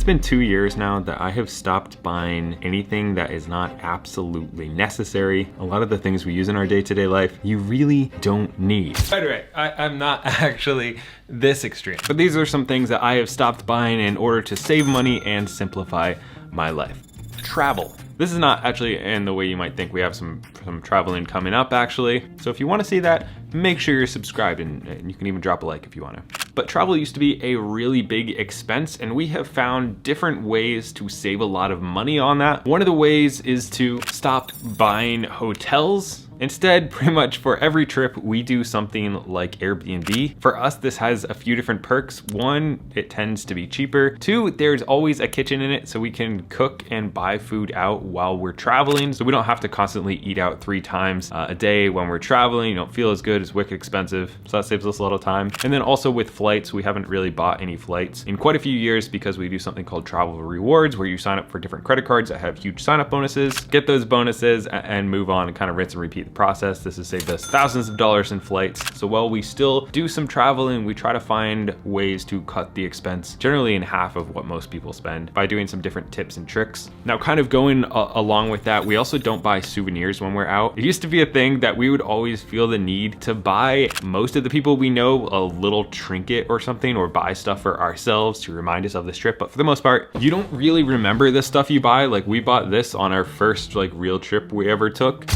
it's been 2 years now that I have stopped buying anything that is not absolutely necessary. A lot of the things we use in our day-to-day life, you really don't need. By the way, I'm not actually this extreme, but these are some things that I have stopped buying in order to save money and simplify my life. Travel. This is not actually in the way you might think. We have some traveling coming up actually. So if you want to see that, make sure you're subscribed and you can even drop a like if you want to. But travel used to be a really big expense, and we have found different ways to save a lot of money on that. One of the ways is to stop buying hotels. Instead, pretty much for every trip, we do something like Airbnb. For us, this has a few different perks. One, it tends to be cheaper. Two, there's always a kitchen in it, so we can cook and buy food out while we're traveling. So we don't have to constantly eat out 3 times a day when we're traveling. You don't feel as good, it's wicked expensive. So that saves us a lot of time. And then also with flights, we haven't really bought any flights in quite a few years because we do something called travel rewards, where you sign up for different credit cards that have huge sign up bonuses, get those bonuses and move on and kind of rinse and repeat the process. This has saved us thousands of dollars in flights. So while we still do some traveling, we try to find ways to cut the expense generally in half of what most people spend by doing some different tips and tricks. Now, kind of going along with that, we also don't buy souvenirs when we're out. It used to be a thing that we would always feel the need to buy most of the people we know a little trinket or something, or buy stuff for ourselves to remind us of this trip. But for the most part, you don't really remember the stuff you buy. Like, we bought this on our first real trip we ever took.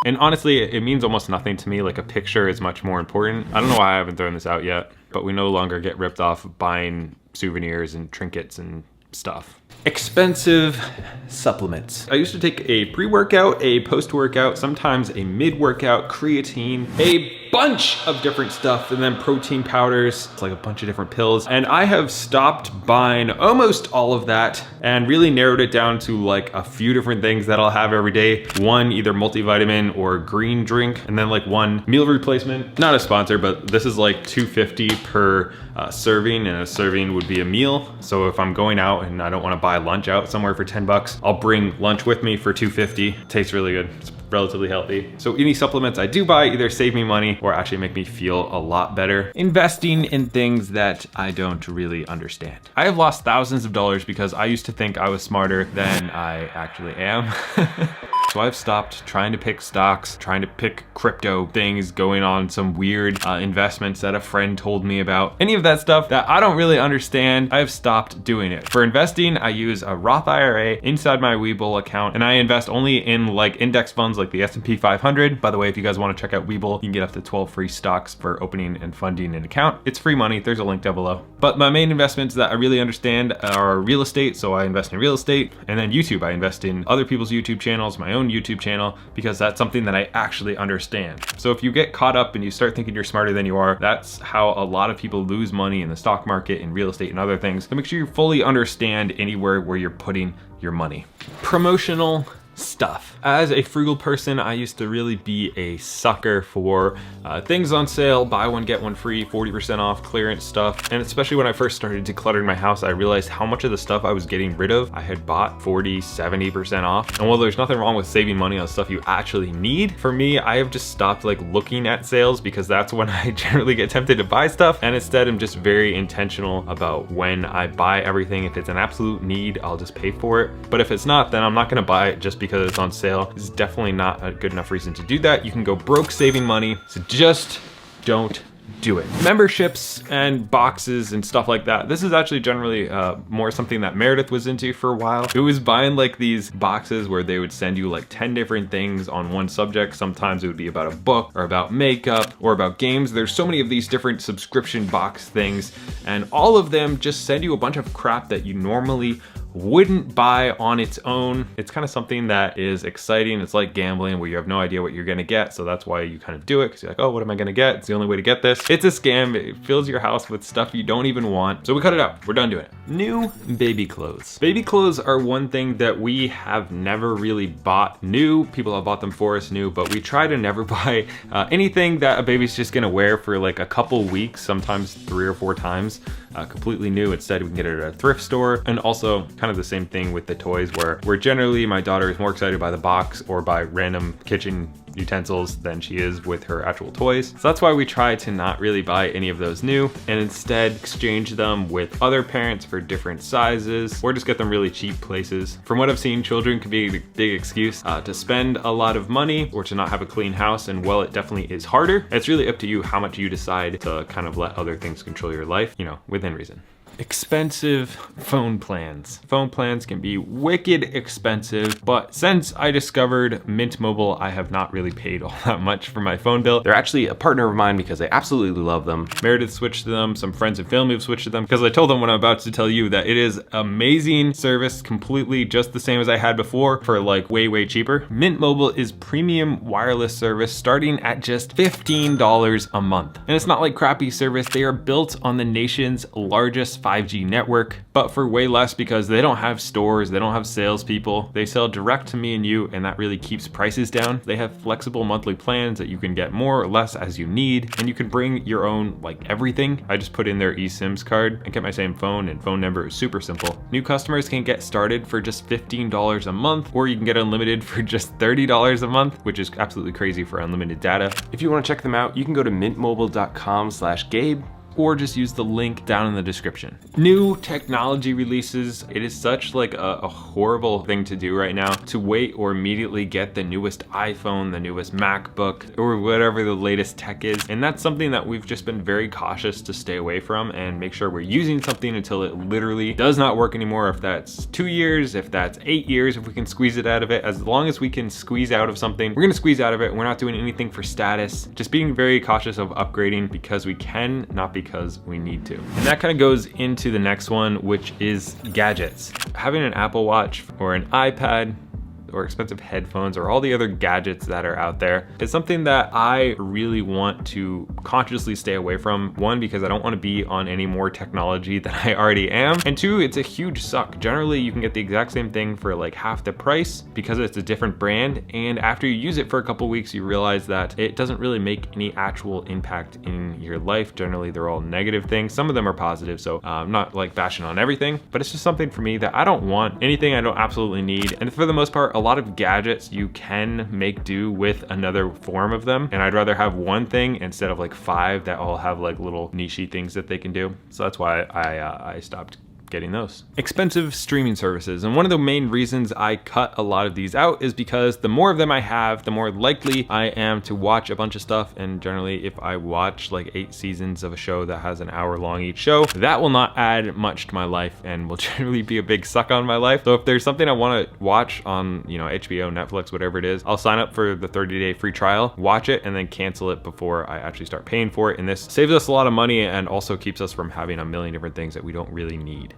And honestly, it means almost nothing to me. Like, a picture is much more important. I don't know why I haven't thrown this out yet, but we no longer get ripped off buying souvenirs and trinkets and stuff. Expensive supplements. I used to take a pre-workout, a post-workout, sometimes a mid-workout, creatine, a bunch of different stuff, and then protein powders. It's like a bunch of different pills. And I have stopped buying almost all of that and really narrowed it down to like a few different things that I'll have every day. One, either multivitamin or green drink, and then like one meal replacement. Not a sponsor, but this is like $2.50 per serving, and a serving would be a meal. So if I'm going out and I don't want to buy lunch out somewhere for 10 bucks, I'll bring lunch with me for $2.50. Tastes really good. It's relatively healthy. So any supplements I do buy either save me money or actually make me feel a lot better. Investing in things that I don't really understand. I have lost thousands of dollars because I used to think I was smarter than I actually am. So I've stopped trying to pick stocks, trying to pick crypto things, going on some weird investments that a friend told me about. Any of that stuff that I don't really understand, I've stopped doing it. For investing, I use a Roth IRA inside my Webull account, and I invest only in like index funds like the S&P 500. By the way, if you guys want to check out Webull, you can get up to 12 free stocks for opening and funding an account. It's free money. There's a link down below. But my main investments that I really understand are real estate. So I invest in real estate, and then YouTube. I invest in other people's YouTube channels, my own YouTube channel, because that's something that I actually understand. So if you get caught up and you start thinking you're smarter than you are, that's how a lot of people lose money in the stock market, in real estate and other things. So make sure you fully understand anywhere where you're putting your money. Promotional stuff. As a frugal person, I used to really be a sucker for things on sale, buy one, get one free, 40% off, clearance stuff. And especially when I first started decluttering my house, I realized how much of the stuff I was getting rid of, I had bought 40, 70% off. And while there's nothing wrong with saving money on stuff you actually need, for me, I have just stopped like looking at sales, because that's when I generally get tempted to buy stuff. And instead, I'm just very intentional about when I buy everything. If it's an absolute need, I'll just pay for it. But if it's not, then I'm not gonna buy it just because it's on sale. It's definitely not a good enough reason to do that. You can go broke saving money, so just don't do it. Memberships and boxes and stuff like that. This is actually generally more something that Meredith was into for a while. It was buying like these boxes where they would send you like 10 different things on one subject. Sometimes it would be about a book or about makeup or about games. There's so many of these different subscription box things, and all of them just send you a bunch of crap that you normally wouldn't buy on its own. It's kind of something that is exciting. It's like gambling where you have no idea what you're gonna get. So that's why you kind of do it, because you're like, oh, what am I gonna get? It's the only way to get this. It's a scam. It fills your house with stuff you don't even want. So we cut it out. We're done doing it. New baby clothes. Baby clothes are one thing that we have never really bought new. People have bought them for us new, but we try to never buy anything that a baby's just gonna wear for like a couple weeks, sometimes 3 or 4 times, completely new. Instead, we can get it at a thrift store. And also kind of the same thing with the toys, where generally my daughter is more excited by the box or by random kitchen utensils than she is with her actual toys. So that's why we try to not really buy any of those new and instead exchange them with other parents for different sizes or just get them really cheap places. From what I've seen, children can be a big excuse to spend a lot of money or to not have a clean house, and while it definitely is harder, it's really up to you how much you decide to kind of let other things control your life, you know, within reason. Expensive phone plans. Phone plans can be wicked expensive, but since I discovered Mint Mobile, I have not really paid all that much for my phone bill. They're actually a partner of mine because I absolutely love them. Meredith switched to them, some friends and family have switched to them because I told them what I'm about to tell you that it is amazing service, completely just the same as I had before for like way cheaper. Mint Mobile is premium wireless service starting at just $15 a month. And it's not like crappy service. They are built on the nation's largest 5G network, but for way less because they don't have stores, they don't have salespeople. They sell direct to me and you, and that really keeps prices down. They have flexible monthly plans that you can get more or less as you need, and you can bring your own like everything. I just put in their eSIMs card and get my same phone and phone number. Is super simple. New customers can get started for just $15 a month, or you can get unlimited for just $30 a month, which is absolutely crazy for unlimited data. If you want to check them out, you can go to mintmobile.com/Gabe, or just use the link down in the description. New technology releases. It is such like a horrible thing to do right now to wait or immediately get the newest iPhone, the newest MacBook, or whatever the latest tech is. And that's something that we've just been very cautious to stay away from and make sure we're using something until it literally does not work anymore. If that's 2 years, if that's 8 years, if we can squeeze it out of it, as long as we can squeeze out of something, we're gonna squeeze out of it. We're not doing anything for status, just being very cautious of upgrading because we can, not because we need to. And that kind of goes into the next one, which is gadgets. Having an Apple Watch or an iPad or expensive headphones or all the other gadgets that are out there is something that I really want to consciously stay away from. One, because I don't want to be on any more technology than I already am. And two, it's a huge suck. Generally, you can get the exact same thing for like half the price because it's a different brand. And after you use it for a couple weeks, you realize that it doesn't really make any actual impact in your life. Generally, they're all negative things. Some of them are positive, so I'm not like bashing on everything, but it's just something for me that I don't want. Anything I don't absolutely need. And for the most part, a lot of gadgets you can make do with another form of them, and I'd rather have one thing instead of like 5 that all have like little niche-y things that they can do. So that's why I stopped getting those. Expensive streaming services. And one of the main reasons I cut a lot of these out is because the more of them I have, the more likely I am to watch a bunch of stuff. And generally, if I watch like 8 seasons of a show that has an hour long each show, that will not add much to my life and will generally be a big suck on my life. So if there's something I want to watch on, you know, HBO, Netflix, whatever it is, I'll sign up for the 30-day free trial, watch it, and then cancel it before I actually start paying for it. And this saves us a lot of money and also keeps us from having a million different things that we don't really need.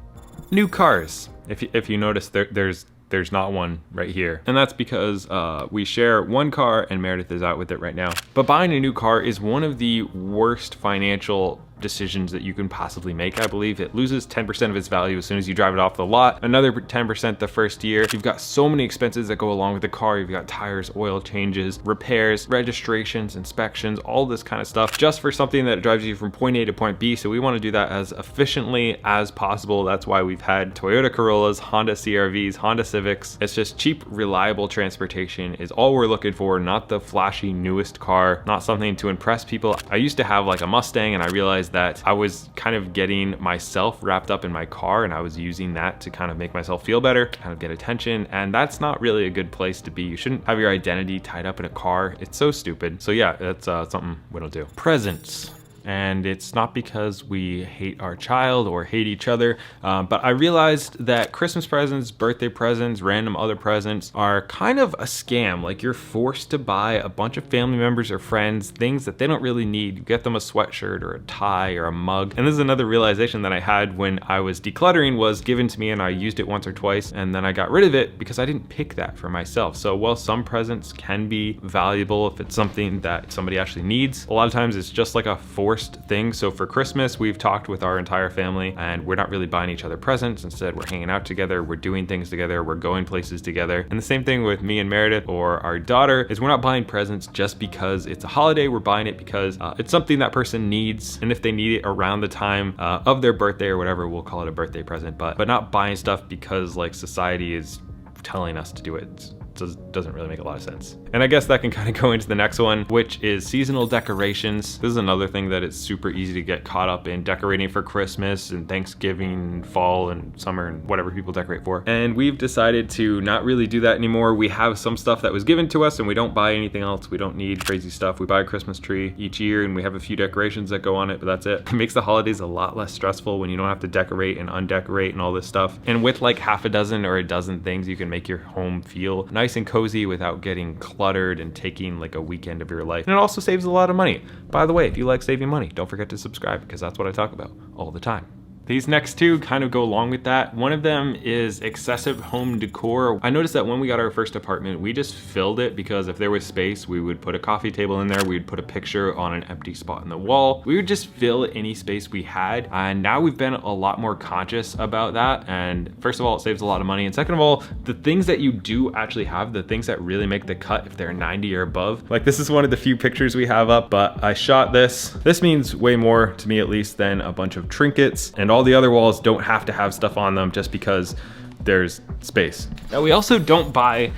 New cars. If you notice, there's not one right here. And that's because we share one car and Meredith is out with it right now. But buying a new car is one of the worst financial decisions that you can possibly make. I believe it loses 10% of its value as soon as you drive it off the lot, another 10% the first year. You've got so many expenses that go along with the car. You've got tires, oil changes, repairs, registrations, inspections, all this kind of stuff just for something that drives you from point A to point B. So we want to do that as efficiently as possible. That's why we've had Toyota Corollas, Honda CRVs, Honda Civics. It's just cheap, reliable transportation is all we're looking for, not the flashy newest car, not something to impress people. I used to have like a Mustang and I realized that I was kind of getting myself wrapped up in my car and I was using that to kind of make myself feel better, kind of get attention, and that's not really a good place to be. You shouldn't have your identity tied up in a car. It's so stupid. So yeah, that's something we don't do. Presents. And it's not because we hate our child or hate each other, but I realized that Christmas presents, birthday presents, random other presents are kind of a scam. Like you're forced to buy a bunch of family members or friends things that they don't really need. You get them a sweatshirt or a tie or a mug. And this is another realization that I had when I was decluttering, was given to me and I used it once or twice and then I got rid of it because I didn't pick that for myself. So while some presents can be valuable if it's something that somebody actually needs, a lot of times it's just like a forced thing. So for Christmas, we've talked with our entire family and we're not really buying each other presents. Instead, we're hanging out together, we're doing things together, we're going places together. And the same thing with me and Meredith or our daughter is we're not buying presents just because it's a holiday. We're buying it because it's something that person needs. And if they need it around the time of their birthday or whatever, we'll call it a birthday present, but not buying stuff because like society is telling us to do it. doesn't really make a lot of sense. And I guess that can kind of go into the next one, which is seasonal decorations. This is another thing that it's super easy to get caught up in, decorating for Christmas and Thanksgiving, fall and summer and whatever people decorate for. And we've decided to not really do that anymore. We have some stuff that was given to us and we don't buy anything else. We don't need crazy stuff. We buy a Christmas tree each year and we have a few decorations that go on it, but that's it. It makes the holidays a lot less stressful when you don't have to decorate and undecorate and all this stuff. And with like half a dozen or a dozen things, you can make your home feel nice and cozy without getting cluttered and taking like a weekend of your life. And it also saves a lot of money. By the way, if you like saving money, don't forget to subscribe because that's what I talk about all the time. These next two kind of go along with that. One of them is excessive home decor. I noticed that when we got our first apartment, we just filled it because if there was space, we would put a coffee table in there, we'd put a picture on an empty spot in the wall. We would just fill any space we had. And now we've been a lot more conscious about that. And first of all, it saves a lot of money. And second of all, the things that you do actually have, the things that really make the cut if they're 90 or above. Like this is one of the few pictures we have up, but I shot this. This means way more to me at least than a bunch of trinkets, and all the other walls don't have to have stuff on them just because there's space. Now we also don't buy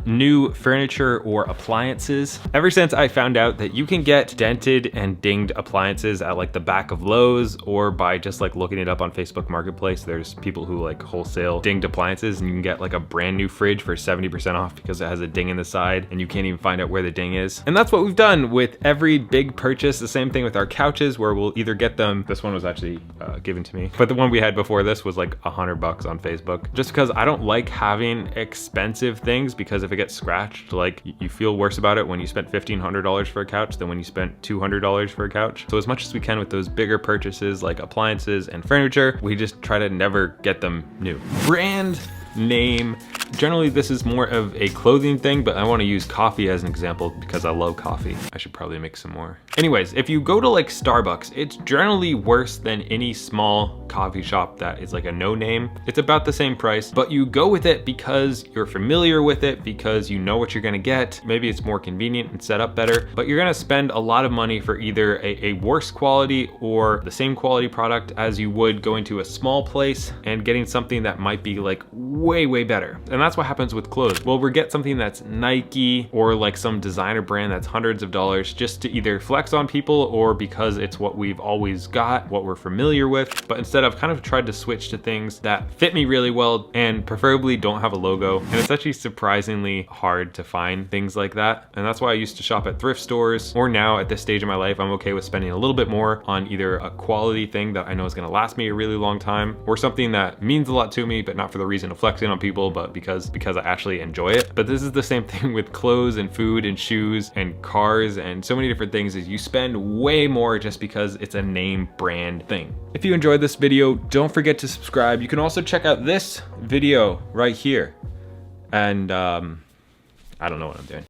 new furniture or appliances. Ever since I found out that you can get dented and dinged appliances at like the back of Lowe's or by just like looking it up on Facebook Marketplace, there's people who like wholesale dinged appliances and you can get like a brand new fridge for 70% off because it has a ding in the side and you can't even find out where the ding is. And that's what we've done with every big purchase. The same thing with our couches where we'll either get them, this one was actually given to me, but the one we had before this was like $100 on Facebook. Just because I don't like having expensive things, because if it gets scratched, like you feel worse about it when you spent $1,500 for a couch than when you spent $200 for a couch. So as much as we can with those bigger purchases like appliances and furniture, we just try to never get them new. Brand name. Generally, this is more of a clothing thing, but I want to use coffee as an example because I love coffee. I should probably make some more. Anyways, if you go to like Starbucks, it's generally worse than any small coffee shop that is like a no name. It's about the same price, but you go with it because you're familiar with it, because you know what you're gonna get. Maybe it's more convenient and set up better, but you're gonna spend a lot of money for either a worse quality or the same quality product as you would going to a small place and getting something that might be like way better. And that's what happens with clothes. Well, we get something that's Nike or like some designer brand that's hundreds of dollars just to either flex on people or because it's what we've always got, what we're familiar with. But instead I've kind of tried to switch to things that fit me really well and preferably don't have a logo. And it's actually surprisingly hard to find things like that. And that's why I used to shop at thrift stores, or now at this stage of my life, I'm okay with spending a little bit more on either a quality thing that I know is gonna last me a really long time, or something that means a lot to me, but not for the reason of flexing on people, but because I actually enjoy it. But this is the same thing with clothes and food and shoes and cars and so many different things, is you spend way more just because it's a name brand thing. If you enjoyed this video, don't forget to subscribe. You can also check out this video right here. And I don't know what I'm doing.